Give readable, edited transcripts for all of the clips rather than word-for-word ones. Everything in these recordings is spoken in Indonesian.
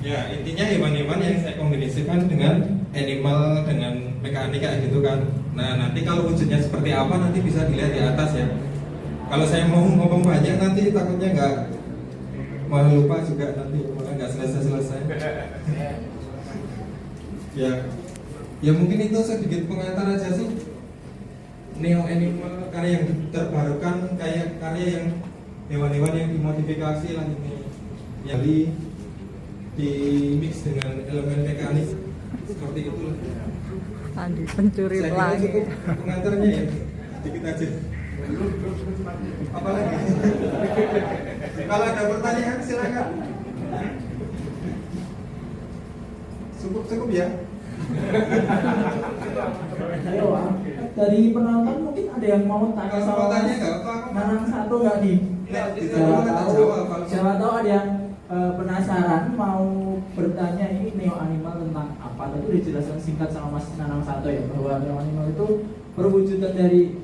Ya, intinya hewan-hewan yang saya kombinasikan dengan animal, dengan mekanik kayak gitu kan. Nah, nanti kalau wujudnya seperti apa nanti bisa dilihat di atas ya. Kalau saya mau ngomong banyak nanti takutnya nggak, malah lupa juga nanti, malah nggak selesai-selesai. Ya mungkin itu sedikit pengantar aja sih. Neo Animal, karya yang terbarukan, kayak karya yang hewan-hewan yang dimodifikasi lah ini. Jadi di mix dengan elemen mekanik seperti itu. Andi pencuri Saya kira lagi. cukup pengantarnya ya, sedikit aja. Apalagi? Kalau ada pertanyaan silakan. Cukup ya. Ayo, dari penonton mungkin ada yang mau tanya Kalau soal mau tanya nggak apa-apa. Nanang satu nggak nih? Siapa tahu ada yang penasaran mau bertanya ini Neo Animal tentang apa. Tadi udah dijelaskan singkat sama Mas Nanang Sato ya, bahwa Neo Animal itu perwujudan dari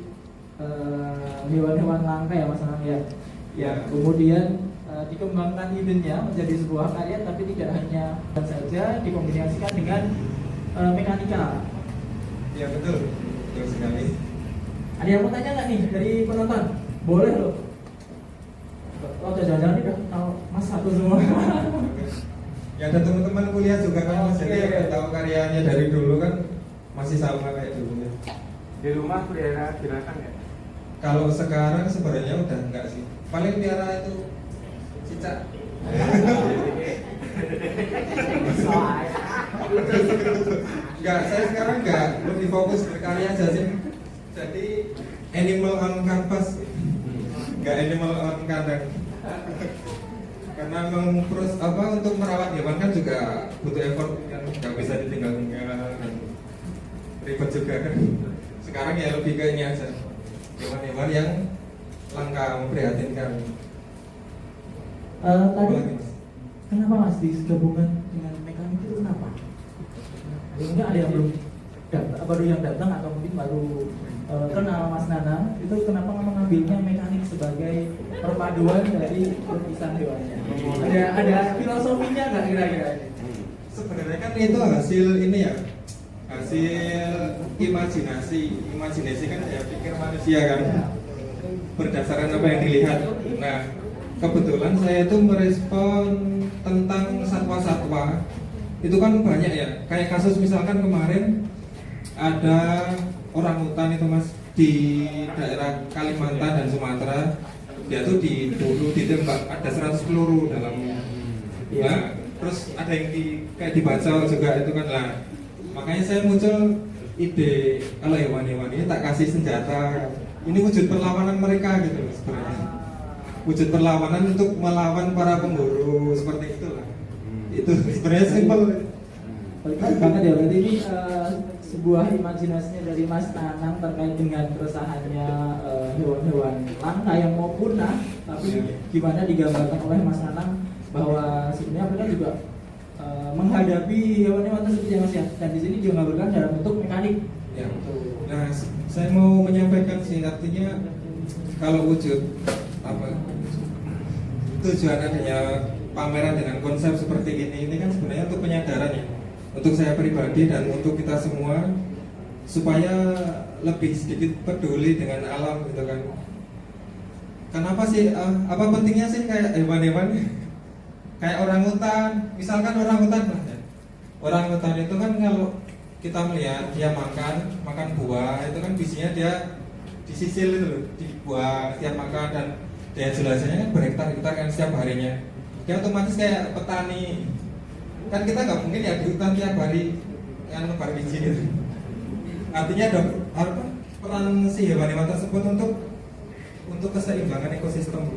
hewan-hewan langka ya Mas Nanang ya. Ya, kemudian dikembangkan idenya menjadi sebuah karya, tapi tidak hanya saja dikombinasikan dengan mekanika. Ya betul sekali. Ada yang mau tanya nggak nih dari penonton? Boleh loh. Oh, jangan-jangan nih tahu Mas satu semua. Ya ada teman-teman kuliah juga kan Mas, jadi Oke. tahu karyanya dari dulu kan masih sama kayak dulu ya. Di rumah pelihara binatang ya? Kalau sekarang sebenarnya udah enggak sih. Paling piara itu cicak. Enggak, saya sekarang enggak, lebih fokus berkarya aja sih. Jadi animal on canvas, enggak animal on kandang. Karena memang terus untuk merawat hewan kan juga butuh effort kan, nggak bisa ditinggal-tinggal dan ribet juga kan. Sekarang ya lebih ke ini aja, hewan-hewan yang langka, memprihatinkan. Tadi Apalagi, Mas? kenapa Mas digabungan dengan mekanik itu kenapa? Mungkin ada yang belum baru yang datang atau mungkin baru kenal Mas Nanang, itu kenapa mengambilnya mekanik sebagai perpaduan dari lukisan hewannya? Ada filosofinya nggak kira-kira? Sebenarnya kan itu hasil ini ya, hasil imajinasi kan ya pikir manusia kan, berdasarkan apa yang dilihat. Nah kebetulan saya itu merespon tentang satwa-satwa itu kan banyak ya, kayak kasus misalkan kemarin ada orang hutan itu Mas di daerah Kalimantan dan Sumatera, dia tuh dibunuh, ditembak, ada 100 peluru dalamnya. Nah, terus ada yang kayak dibacok juga itu kan lah. Makanya saya muncul ide, kalau hewan-hewan ini tak kasih senjata. Ini wujud perlawanan mereka gitu loh sebenarnya. Wujud perlawanan untuk melawan para pemburu seperti itulah. Itu sebenarnya simpel. Baik banget ya, berarti ini sebuah imajinasinya dari Mas Nanang terkait dengan keresahannya hewan-hewan langka yang mau punah, tapi gimana digambarkan oleh Mas Nanang bahwa sebenarnya mereka juga menghadapi hewan-hewan tersebut ya Mas ya, dan di sini digambarkan dalam bentuk mekanik. Ya. Nah, saya mau menyampaikan sih, artinya kalau wujud tujuan adanya pameran dengan konsep seperti ini kan sebenarnya untuk penyadaran ya, untuk saya pribadi dan untuk kita semua, supaya lebih sedikit peduli dengan alam gitu kan. Kenapa sih, apa pentingnya sih kayak hewan-hewan kayak orangutan, misalkan orangutan itu kan kalau kita melihat dia makan buah, itu kan biasanya dia disisil itu loh, dibuang setiap makan, dan dia jelasnya kan berhektar-hektar kan setiap harinya. Dia otomatis kayak petani kan, kita nggak mungkin ya di hutan tiap hari yang nebar biji gitu. Artinya ada peran si hewan-hewan tersebut untuk keseimbangan ekosistem.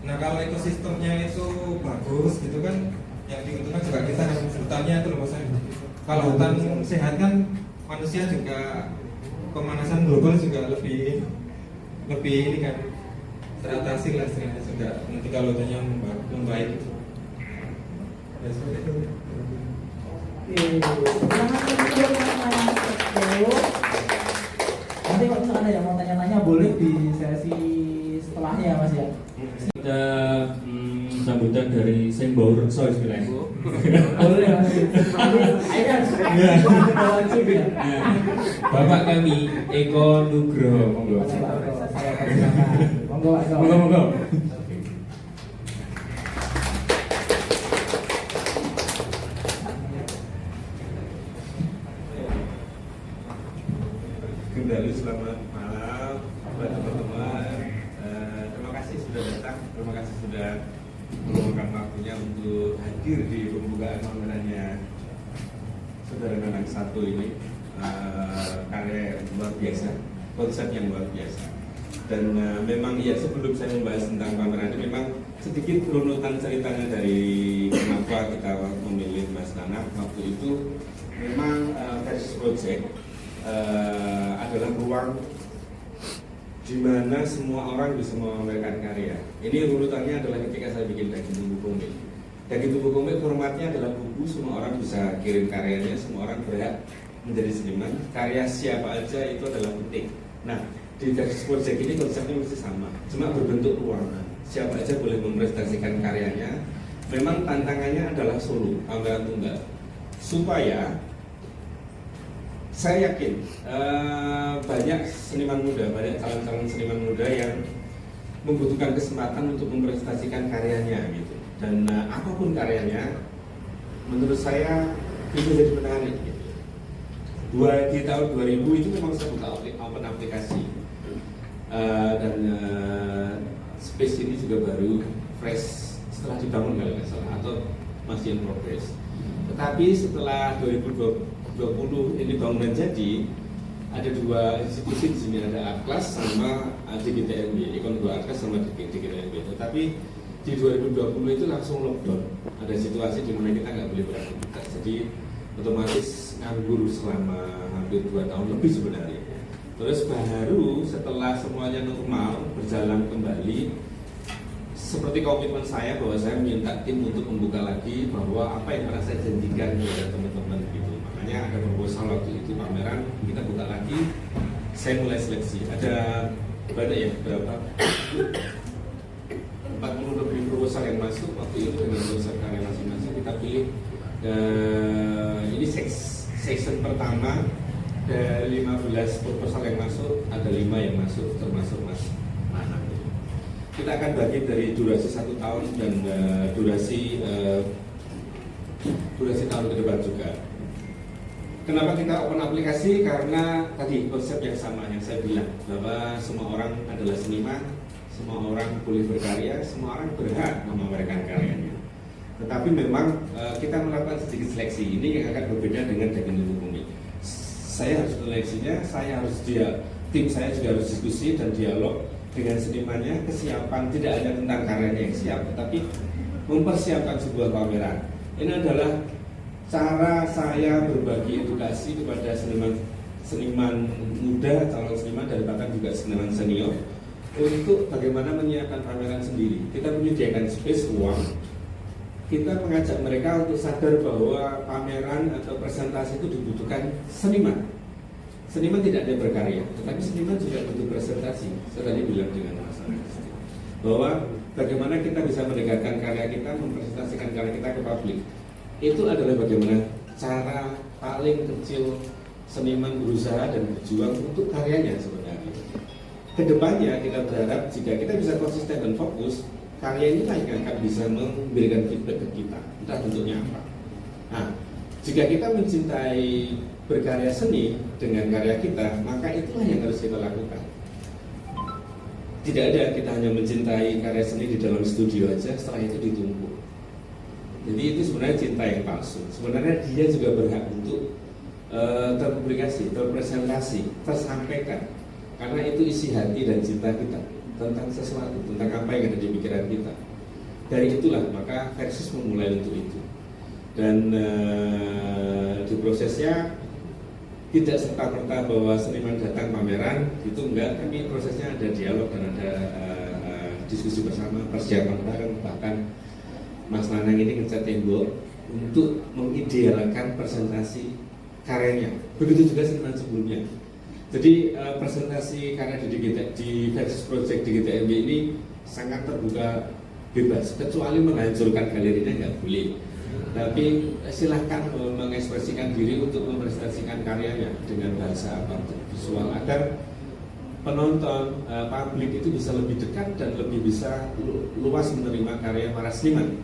Nah kalau ekosistemnya itu bagus gitu kan, yang diuntungkan juga kita kan, hutannya itu loh maksudnya. Kalau hutan sehat kan manusia juga, pemanasan global juga lebih ini kan teratasi lah istilahnya juga, nanti kalau hutannya membaik. Ya seperti itu. Nanti kalau misalkan ada yang mau tanya-tanya boleh di sesi setelahnya ya Mas ya. Kita sambut sambutan dari Sembaur Rekso istilahnya. Boleh Mas. Ayo wajib ya. Bapak kami Eko Nugroho, monggo. Saya persilakan. Monggo Pak Eko. Monggo. Kembali selamat malam buat teman-teman. Terima kasih sudah datang, terima kasih sudah meluangkan waktunya untuk hadir di pembukaan pamerannya Saudara Nanang satu ini. Karya yang luar biasa, konsep yang luar biasa. Dan memang ya sebelum saya membahas tentang pameran ini, memang sedikit runutan ceritanya dari kenapa kita memilih Mas Nanang. Waktu itu memang Versus Project adalah ruang di mana semua orang bisa memamerkan karya. Ini urutannya adalah ketika saya bikin Daging Tumbuh Komik. Daging Tumbuh Komik formatnya adalah buku, semua orang bisa kirim karyanya, semua orang berhak menjadi seniman. Karya siapa aja itu adalah penting. Nah, di Versus Project ini konsepnya masih sama, cuma berbentuk ruangan. Siapa aja boleh mempresentasikan karyanya. Memang tantangannya adalah solo, pameran tunggal, supaya saya yakin banyak seniman muda, banyak calon-calon seniman muda yang membutuhkan kesempatan untuk mempresentasikan karyanya gitu. Dan apapun karyanya, menurut saya bisa jadi menarik gitu. Di tahun 2000 itu memang saya buka open aplikasi dan space ini juga baru fresh setelah dibangun kalau nggak salah, atau masih in progress. Tetapi setelah 2020 ini bangunan jadi, ada dua institusi di sini, ada Atlas sama DGTMB, Ikon 2 Atlas sama DGTMB. Tetapi di 2020 itu langsung lockdown. Ada situasi di mana kita nggak boleh beraktivitas, jadi otomatis nganggur selama hampir 2 tahun lebih sebenarnya. Terus baru setelah semuanya normal berjalan kembali, seperti komitmen saya bahwa saya minta tim untuk membuka lagi bahwa apa yang pernah saya janjikan kepada teman-teman gitu. Makanya ada proposal waktu itu pameran, kita buka lagi, saya mulai seleksi. Ada banyak ya, berapa? 40 lebih proposal yang masuk waktu itu dengan proposal karya masing-masing kita pilih. Ini section pertama dari 15 proposal yang masuk, ada 5 yang masuk termasuk Mas Nanang. Kita akan bagi dari durasi 1 tahun dan durasi tahun ke depan juga. Kenapa kita open aplikasi? Karena tadi konsep yang sama yang saya bilang, bahwa semua orang adalah seniman, semua orang boleh berkarya, semua orang berhak memamerkan karyanya. Tetapi memang kita melakukan sedikit seleksi ini yang akan berbeda dengan Daging Tumbuh Komik. Saya harus seleksinya, tim saya juga harus diskusi dan dialog dengan senimannya, kesiapan tidak hanya tentang karyanya yang siap, tetapi mempersiapkan sebuah pameran. Ini adalah cara saya berbagi edukasi kepada seniman muda, calon seniman, dan bahkan juga seniman senior untuk bagaimana menyiapkan pameran sendiri. Kita menyediakan space, ruang. Kita mengajak mereka untuk sadar bahwa pameran atau presentasi itu dibutuhkan seniman. Seniman tidak hanya berkarya, tetapi seniman juga butuh presentasi. Saya tadi bilang dengan Mas Nanang bahwa bagaimana kita bisa mendekatkan karya kita, mempresentasikan karya kita ke publik. Itu adalah bagaimana cara paling kecil seniman berusaha dan berjuang untuk karyanya sebenarnya. Kedepannya kita berharap jika kita bisa konsisten dan fokus, karya ini yang akan bisa memberikan feedback ke kita, entah bentuknya apa. Nah, jika kita mencintai berkarya seni dengan karya kita, maka itulah yang harus kita lakukan. Tidak ada kita hanya mencintai karya seni di dalam studio aja, setelah itu ditumpuk. Jadi itu sebenarnya cinta yang palsu. Sebenarnya dia juga berhak untuk terpublikasi, terpresentasi, tersampaikan. Karena itu isi hati dan cinta kita tentang sesuatu, tentang apa yang ada di pikiran kita. Dari itulah maka Versus memulai untuk itu. Dan di prosesnya tidak serta-merta bahwa seniman datang pameran, itu enggak, tapi prosesnya ada dialog dan ada diskusi bersama, persiapan bareng. Bahkan Mas Nanang ini ngecat tembok untuk mengidealkan presentasi karyanya. Begitu juga seniman sebelumnya. Jadi presentasi karya di Versus Project di GTMB ini sangat terbuka bebas, kecuali menghancurkan galerinya nggak boleh. Tapi silahkan mengekspresikan diri untuk mempresentasikan karyanya dengan bahasa apa visual agar penonton, publik itu bisa lebih dekat dan lebih bisa luas menerima karya para seniman.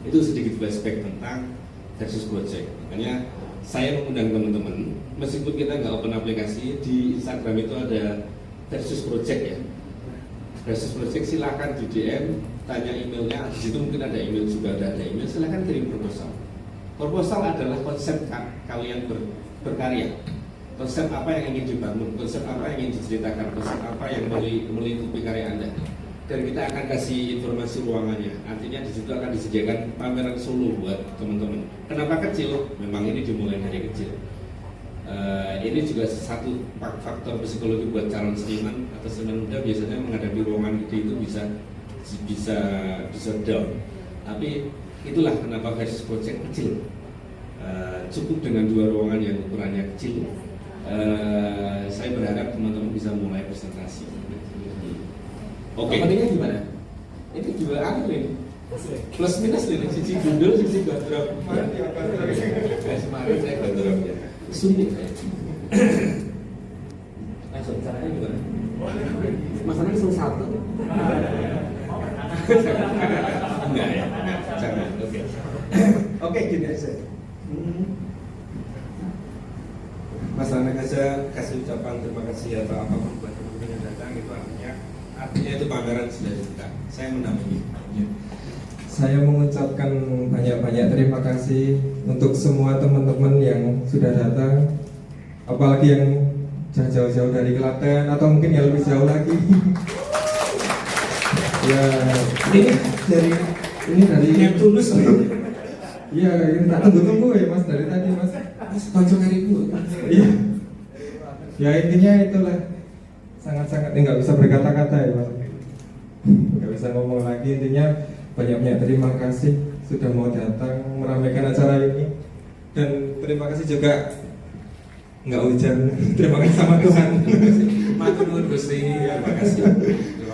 Itu sedikit flashback tentang Versus Project. Makanya saya mengundang teman-teman, meskipun kita nggak open aplikasi, di Instagram itu ada Versus Project ya. Versus Project silakan di DM, tanya emailnya, di situ mungkin ada email juga, ada email, silakan kirim proposal. Proposal adalah konsep kalian berkarya. Konsep apa yang ingin dibangun, konsep apa yang ingin diceritakan, konsep apa yang melingkupi karya Anda. Dan kita akan kasih informasi ruangannya. Artinya di situ akan disediakan pameran solo buat teman-teman. Kenapa kecil? Memang ini dimulai dari kecil. Ini juga satu faktor psikologi buat calon seniman atau seniman muda biasanya menghadapi ruangan gede itu bisa down. Tapi itulah kenapa Versus Project kecil. Cukup dengan 2 ruangan yang ukurannya kecil. Saya berharap teman-teman bisa mulai presentasi. Oke. Openingnya gimana? Ini juga aneh nih. Plus minus nih, sisi gundul, sisi backdrop. Kemarin saya backdrop ya. Sulit ya. Langsung caranya gimana? Masalahnya cuma 1. Enggak ya? Jangan. Oke. Oke, gini aja. Mas Anak aja kasih ucapan terima kasih atau apapun buat teman-teman yang datang, itu artinya itu pameran sudah dibuka. Saya mendampingi. Saya mengucapkan banyak-banyak terima kasih untuk semua teman-teman yang sudah datang, apalagi yang jauh-jauh dari Klaten atau mungkin yang lebih jauh lagi. Ya, ini dari yang tulus. Iya, ini tak tunggu-tunggu ya Mas dari tadi Mas. Mas kocok hari itu. Iya. Ya intinya itulah sangat-sangat nggak bisa berkata-kata ya Mas. Nggak bisa ngomong lagi, intinya banyak-banyak terima kasih sudah mau datang meramaikan acara ini, dan terima kasih juga nggak hujan. Terima kasih sama Tuhan. Matur nuwun Gusti. Terima kasih.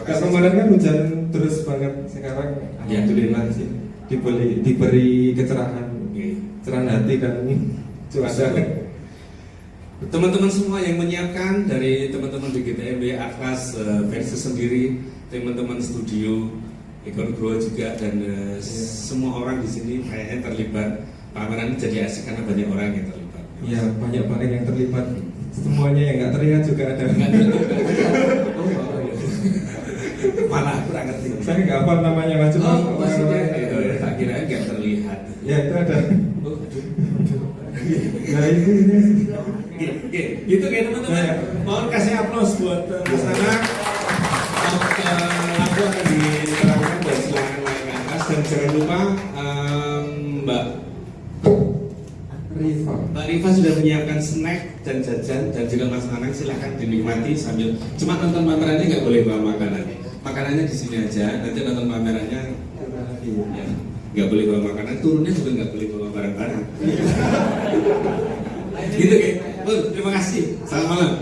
Kalau kemarin kan hujan terus banget, sekarang Ya. alhamdulillah sih diberi kecerahan, cerahan hati dan cuaca. Teman-teman semua yang menyiapkan, dari teman-teman BGTMB, Atlas, Versus sendiri, teman-teman studio, Ikon Grow juga, dan semua orang di sini kayaknya terlibat. Pameran ini jadi asik karena banyak orang yang terlibat. Iya, banyak banget yang terlibat. Semuanya yang nggak terlihat juga ada. Malah kurang ngerti. Saya nggak apa namanya Mas, cuma Maksudnya gitu ya, tak kira nggak terlihat. ya itu ada. Oh, aduh. Nah ini. Gitu kayak teman-teman. Mohon kasih aplaus buat Mas Anak. Lagu akan diterangkan dan silakan naik ke atas, dan jangan lupa Mbak Rifa sudah menyiapkan snack dan jajan, dan juga Mas Anang silahkan dinikmati sambil, cuma nonton pamerannya nggak boleh bawa makanan. Makanannya di sini aja, nanti nonton pamerannya ya, nggak boleh bawa makanan, turunnya juga nggak boleh bawa barang-barang. Gitu kan? Terima kasih. Selamat malam.